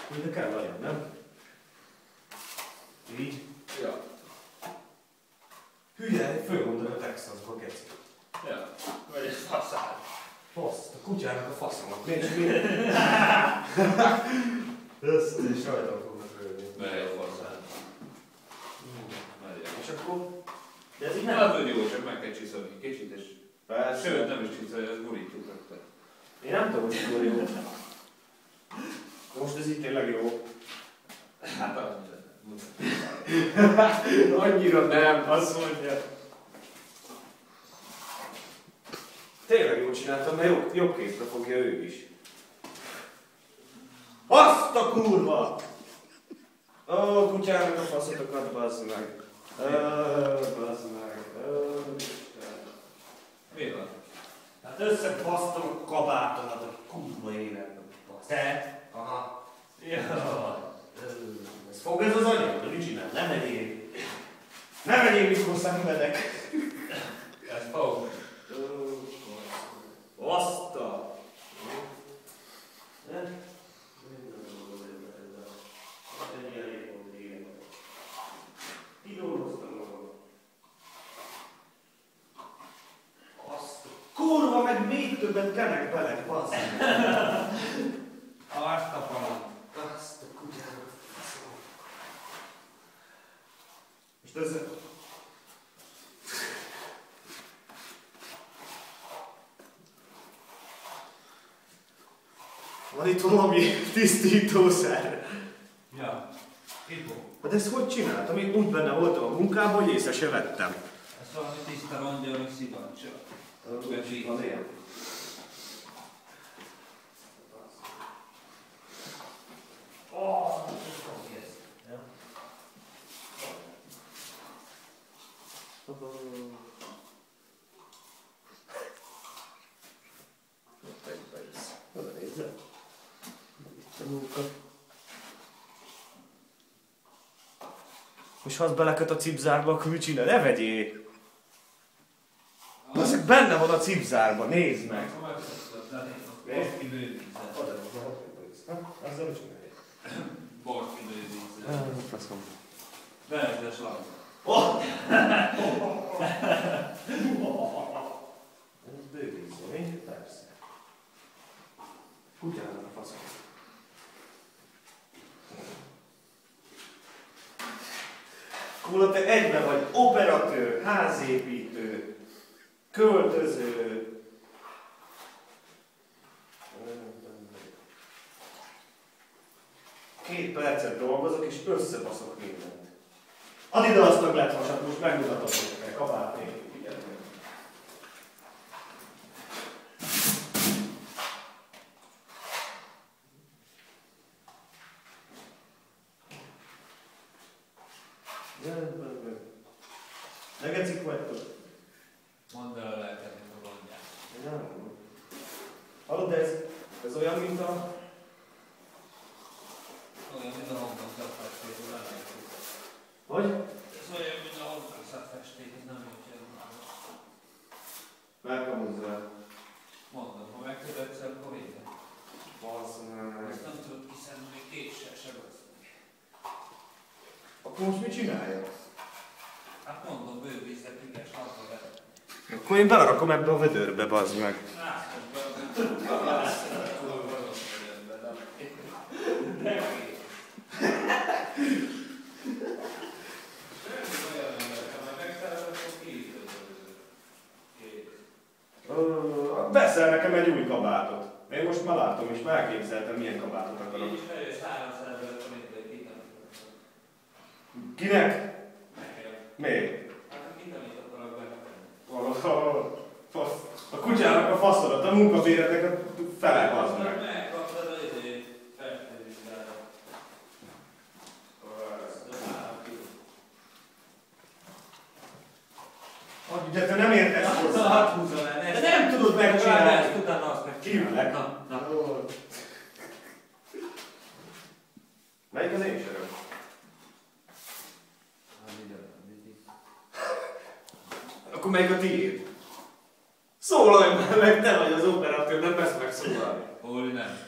De kell nagyon, nem? Így? Ja. Hülye, fölmondod a Texasba, geci. Ja. Vagy egy faszár. Fasz, a kutyának a faszomat. Nincs mi. Ezt is rajtam fognak rölni. Mely a faszár. És akkor... De ez így Nem. nem? Az jó, csak meg kell csiszolni kicsit, és... Persze. Sőt, nem is csiszolja, ezt gurítjuk rögtön. Én nem tudom, hogy túl jó. Most ez itt tényleg jó. Hát az... Annyira nem, azt mondja. Tényleg jól csináltam, mert jobb kézre fogja ő is. Azt a kurva! Ó, kutyának a faszotokat, bazd meg. Bazd meg. Mi van? Hát összebasztam a kabátomat, a kurva életben. Te? Aha. Jaj. Ez fog ez az anyag? De mit csinál? Nem egyél. Nem egyél, mikor szenvedek. Ez fog. Azt a... Kurva, meg még többet kenek bele, bassz! Azt a falat. Azt a kutyának a faszom. Most ez... Van itt valami tisztítószer. Ja. Itt van. Hát ezt hogy csináltam? Én úgy benne voltam a munkában, hogy észre se vettem. Ez valami tiszta rongyol, ami szivancsa. Van ilyen? Most ha az beleköt a cipzárba, akkor mit csinál? Ne vegyél! Azok benne van a cipzárban, nézd meg! Bort kibővízzel. Azzal mit csinálj? Bort kibővízzel. Faszom. Belesdes lap. Ez bővízzel, persze. Kutyának a faszom. Kóla, te egyben vagy operatőr, házépítő, költöző. Két percet dolgozok és összebaszok mindent. Add ide azt a glettvasat, most megmutatom meg, kabát nélkül. Ne gecik vagytok? Mondd el a lelket, mint a rongyát. Nem. Hallod, ez olyan, mint a... Olyan, mint a hangzatfesték, nem értük. Hogy? Ez olyan, mint a hangzatfesték, ez nem értjük. Megkamuzz rá. Mondom, ha megkövetsz, akkor vége. Basz meg. Ezt nem tudod kiszedni, még késsel se bassz meg. Akkor most mit csinálja? Hát mondom, bővízzel ügyes halka vele. Akkor én belerakom ebbe a vödörbe, bazd meg. Rászkod be a Veszel nekem egy új kabátot. Én most már látom, és már elképzeltem, milyen kabátot akarok. Így is feljössz 300 000 forintba egy kitanítani. Kinek? Nekem. Miért? Hát a kitanítok beletenni. A kutyának a faszodat, a munkabéretek a fele, bazd meg. Megkaptad a festővizsgálat. De te nem értesz hozzá. Hát húzza le, De nem tudod megcsinálni. ezt utána azt megcsinálni. Hívlek. Na. Melyik az én söröm? Akkor melyik a tiéd? Szólalj már meg, te vagy az operatőr, nem vesz megszólalni. Hóli nem.